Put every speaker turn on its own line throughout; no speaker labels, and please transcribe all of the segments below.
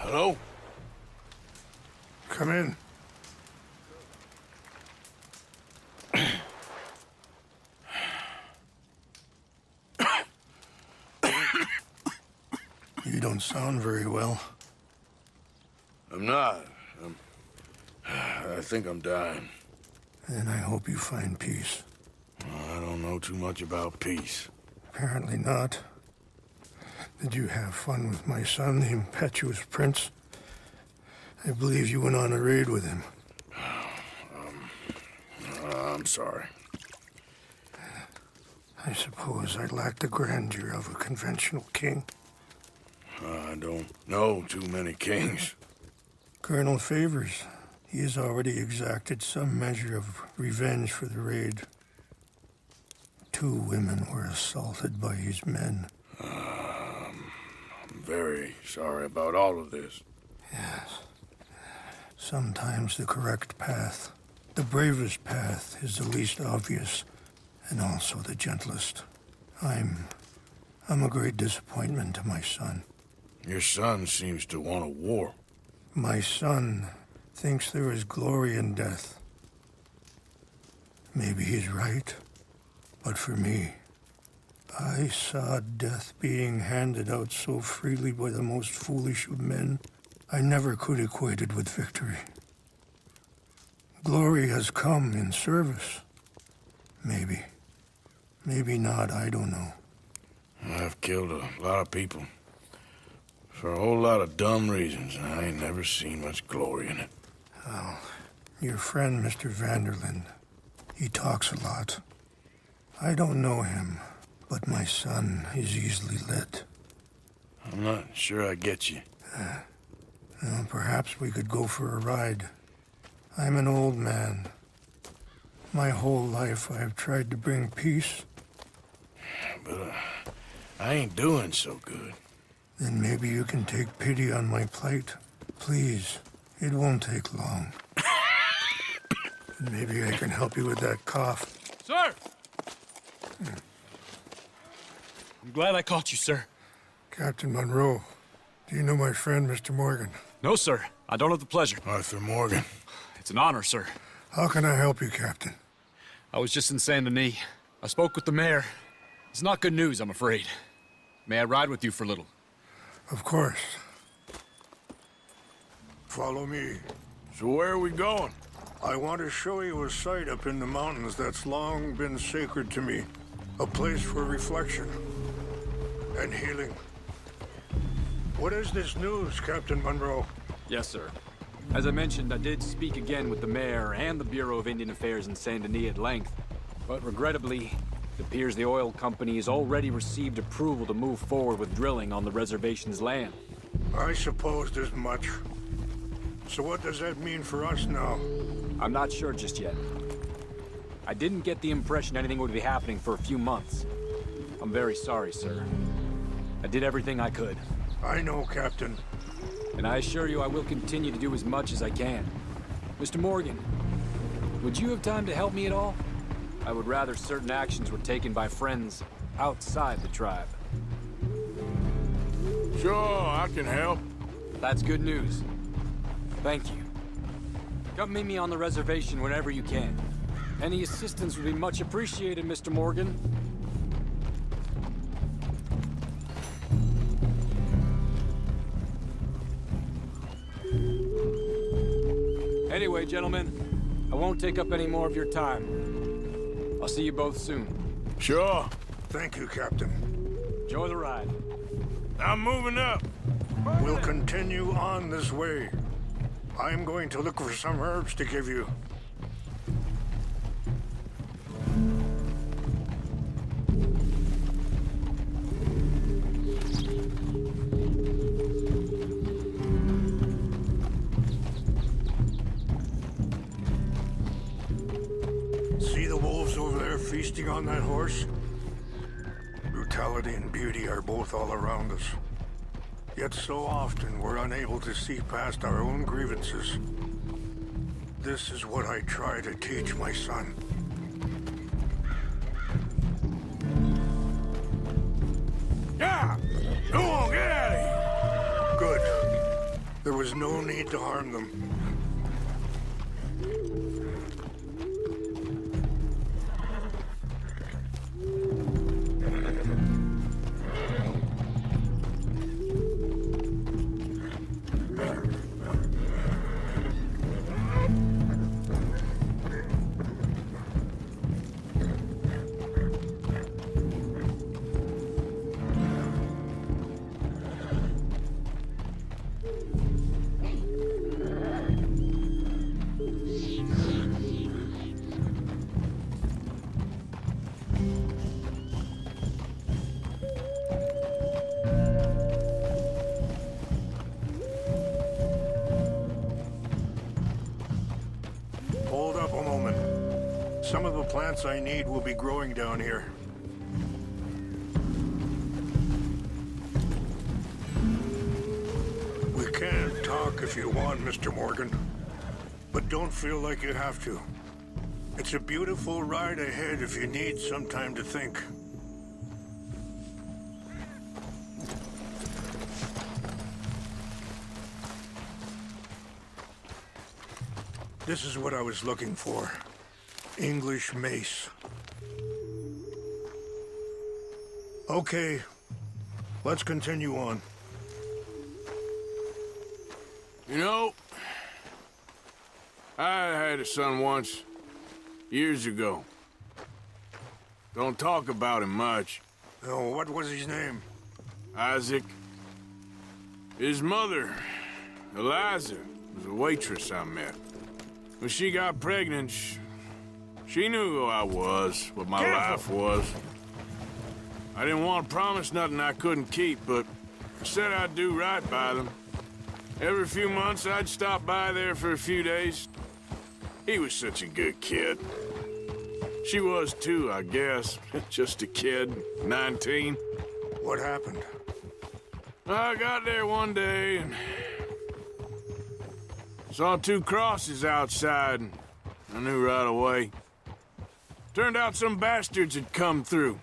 Hello?
Come in. You don't sound very well.
I'm not. I think I'm dying.
And I hope you find peace.
I don't know too much about peace.
Apparently not. Did you have fun with my son, the impetuous prince? I believe you went on a raid with him.
I'm sorry.
I suppose I lack the grandeur of a conventional king.
I don't know too many kings.
Colonel Favors, he has already exacted some measure of revenge for the raid. 2 women were assaulted by his men.
I'm very sorry about all of this.
Yes. Sometimes the correct path, the bravest path, is the least obvious, and also the gentlest. I'm a great disappointment to my son.
Your son seems to want a war.
My son thinks there is glory in death. Maybe he's right, but for me, I saw death being handed out so freely by the most foolish of men, I never could equate it with victory. Glory has come in service. Maybe. Maybe not, I don't know.
I've killed a lot of people. For a whole lot of dumb reasons, and I ain't never seen much glory in it.
Oh, your friend, Mr. Vanderlyn, he talks a lot. I don't know him, but my son is easily led.
I'm not sure I get you.
Well, perhaps we could go for a ride. I'm an old man. My whole life I've tried to bring peace.
But I ain't doing so good.
Then maybe you can take pity on my plight. Please, it won't take long. And maybe I can help you with that cough.
Sir! I'm glad I caught you, sir.
Captain Monroe, do you know my friend, Mr. Morgan?
No, sir. I don't have the pleasure.
Arthur Morgan.
It's an honor, sir.
How can I help you, Captain?
I was just in Saint Denis. I spoke with the mayor. It's not good news, I'm afraid. May I ride with you for a little?
Of course. Follow me.
So where are we going?
I want to show you a site up in the mountains that's long been sacred to me. A place for reflection and healing. What is this news, Captain Monroe?
Yes, sir. As I mentioned, I did speak again with the mayor and the Bureau of Indian Affairs in Saint Denis at length. But regrettably, it appears the oil company has already received approval to move forward with drilling on the reservation's land.
I supposed as much. So what does that mean for us now?
I'm not sure just yet. I didn't get the impression anything would be happening for a few months. I'm very sorry, sir. I did everything I could.
I know, Captain.
And I assure you I will continue to do as much as I can. Mr. Morgan, would you have time to help me at all? I would rather certain actions were taken by friends outside the tribe.
Sure, I can help.
That's good news. Thank you. Come meet me on the reservation whenever you can. Any assistance would be much appreciated, Mr. Morgan. Anyway, gentlemen, I won't take up any more of your time. I'll see you both soon.
Sure.
Thank you, Captain.
Enjoy the ride.
I'm moving up.
We'll continue on this way. I'm going to look for some herbs to give you. See the wolves over there feasting on that horse? Brutality and beauty are both all around us. Yet so often we're unable to see past our own grievances. This is what I try to teach my son.
Yeah! Go on, get out of here!
Good. There was no need to harm them. Hold up a moment. Some of the plants I need will be growing down here. We can talk if you want, Mr. Morgan. But don't feel like you have to. It's a beautiful ride ahead if you need some time to think. This is what I was looking for. English mace. Okay, let's continue on.
You know, I had a son once, years ago. Don't talk about him much.
Oh, what was his name?
Isaac. His mother, Eliza, was a waitress I met. When she got pregnant, she knew who I was, what my life was. I didn't want to promise nothing I couldn't keep, but I said I'd do right by them. Every few months, I'd stop by there for a few days. He was such a good kid. She was too, I guess. Just a kid, 19.
What happened?
I got there one day and saw two crosses outside, and I knew right away. Turned out some bastards had come through,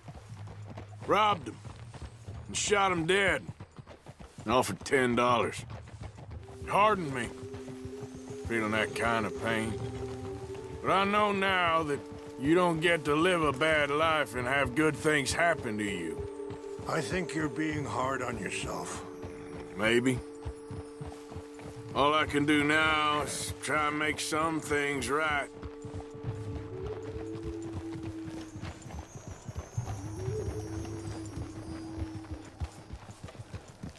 robbed them, and shot them dead, and offered $10. It hardened me, feeling that kind of pain. But I know now that you don't get to live a bad life and have good things happen to you.
I think you're being hard on yourself.
Maybe. All I can do now is try and make some things right.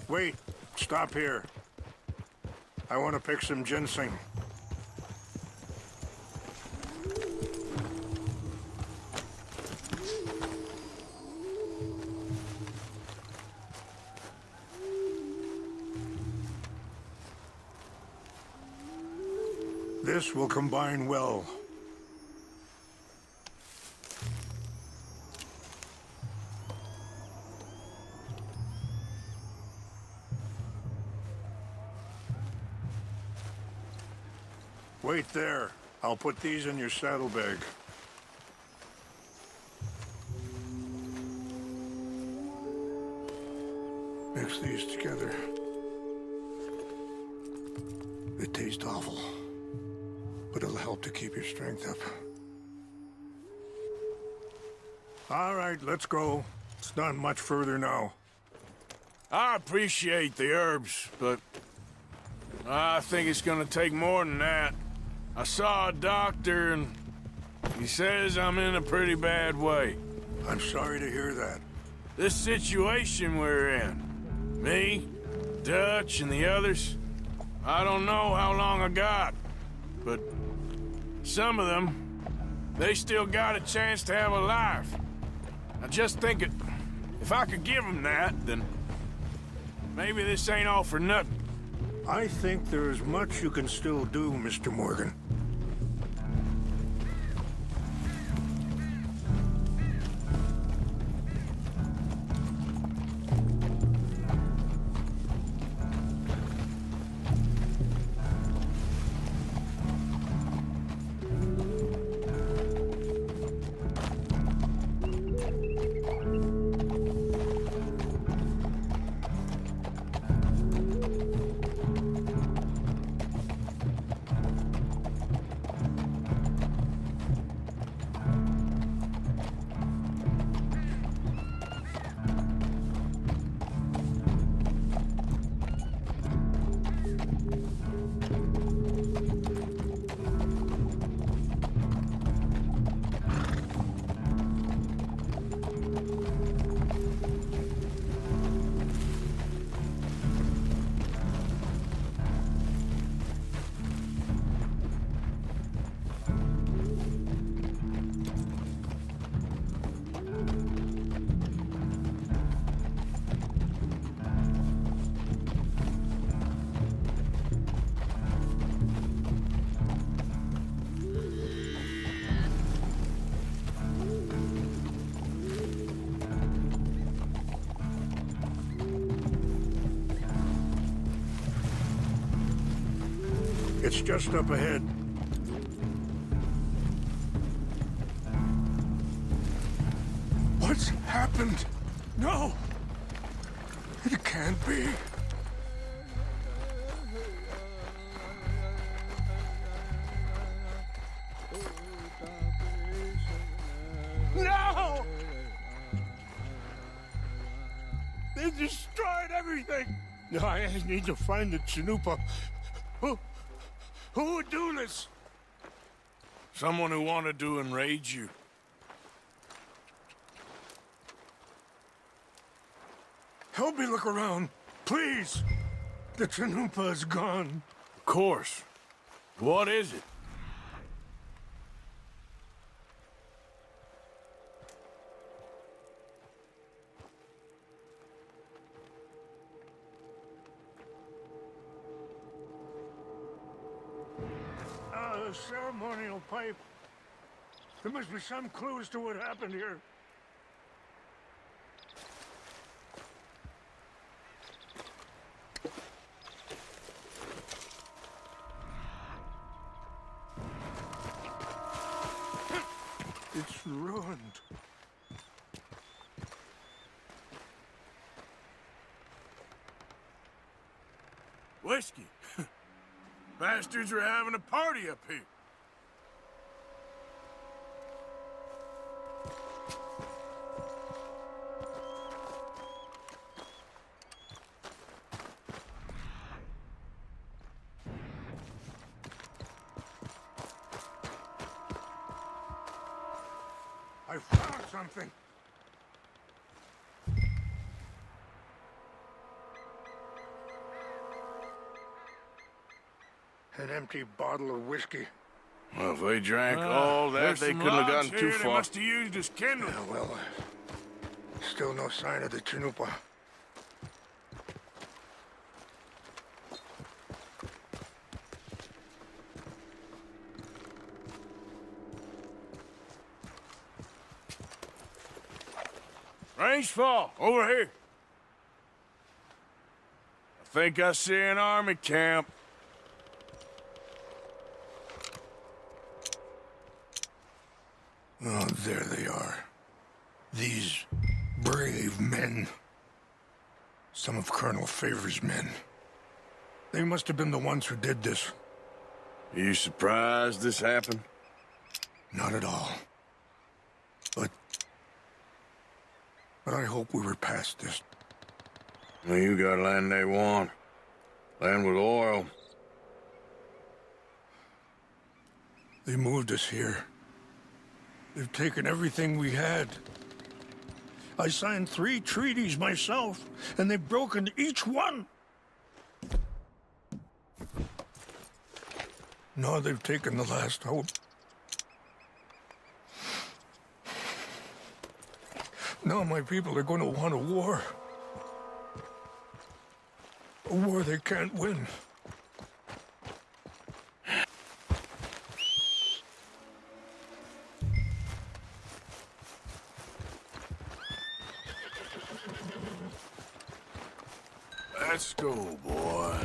Wait, stop here. I want to pick some ginseng. This will combine well. Wait there. I'll put these in your saddlebag. Mix these together. It tastes awful, but it'll help to keep your strength up. All right, let's go. It's not much further now.
I appreciate the herbs, but I think it's gonna take more than that. I saw a doctor, and he says I'm in a pretty bad way.
I'm sorry to hear that.
This situation we're in, me, Dutch, and the others, I don't know how long I got, but some of them, they still got a chance to have a life. I just think if I could give them that, then maybe this ain't all for nothing.
I think there is much you can still do, Mr. Morgan. It's just up ahead. What's happened? No! It can't be. No! They destroyed everything! No, I need to find the Chanupa. Who would do this?
Someone who wanted to enrage you.
Help me look around, please. The Chanupa is gone.
Of course. What is it?
A ceremonial pipe. There must be some clues to what happened here. It's ruined.
Whiskey. Bastards are having a party up here.
I found something. An empty bottle of whiskey.
Well, if they drank all that, they couldn't have gotten too
They
far.
must have used as kindling. Yeah, well, still no sign of the Chanupa.
Range fall, over here. I think I see an army camp.
Oh, there they are. These brave men. Some of Colonel Favor's men. They must have been the ones who did this.
Are you surprised this happened?
Not at all. But I hope we were past this.
Well, you got land they want. Land with oil.
They moved us here. They've taken everything we had. I signed 3 treaties myself, and they've broken each one. Now they've taken the last hope. Now my people are going to want a war. A war they can't win.
Let's go, boy.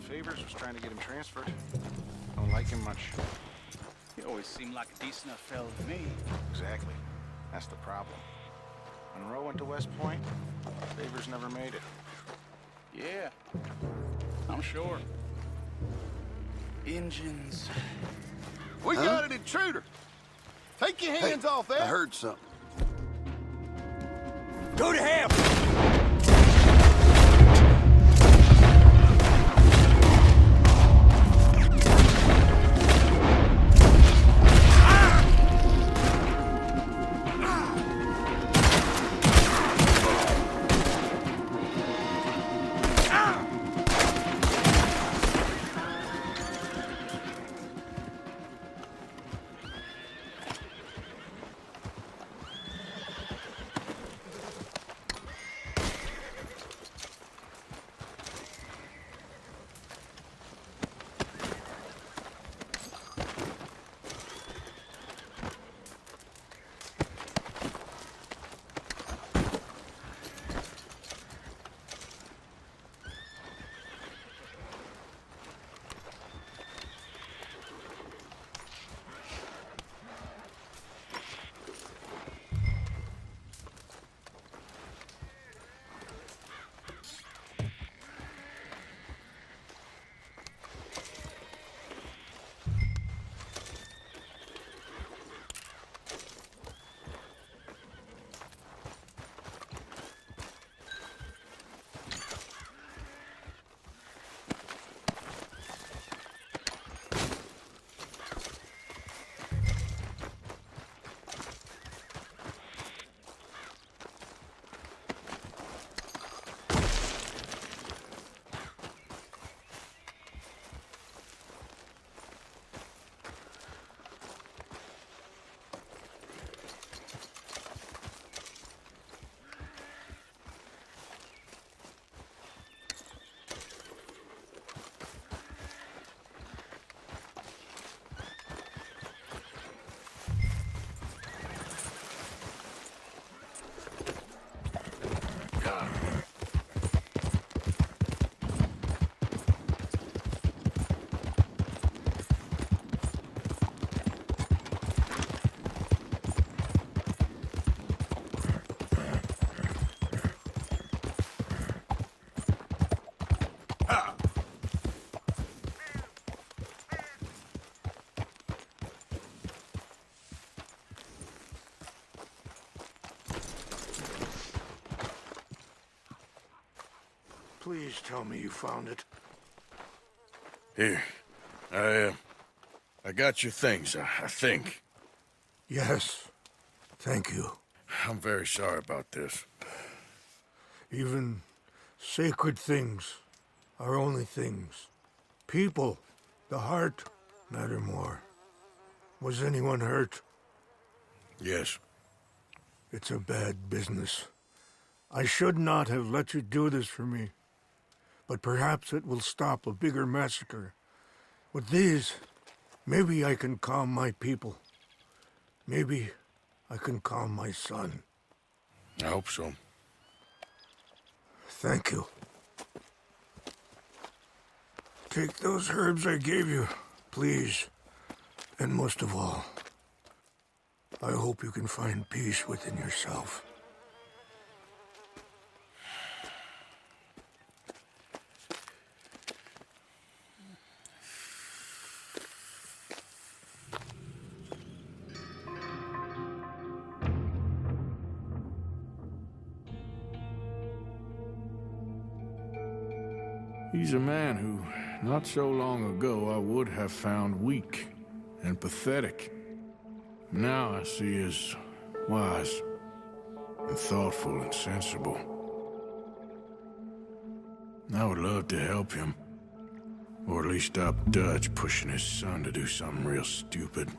Favors was trying to get him transferred. Don't like him much.
He always seemed like a decent enough fella to me.
Exactly. That's the problem. Monroe went to West Point. Favors never made it.
Yeah, I'm sure. Engines.
We got an intruder. Take your hands off that.
I heard something.
Go to hell!
Please tell me you found it.
Here. I got your things, I think.
Yes. Thank you.
I'm very sorry about this.
Even sacred things are only things. People, the heart, matter more. Was anyone hurt?
Yes.
It's a bad business. I should not have let you do this for me. But perhaps it will stop a bigger massacre. With these, maybe I can calm my people. Maybe I can calm my son.
I hope so.
Thank you. Take those herbs I gave you, please. And most of all, I hope you can find peace within yourself.
He's a man who, not so long ago, I would have found weak and pathetic. Now I see as wise and thoughtful and sensible. I would love to help him, or at least stop Dutch pushing his son to do something real stupid.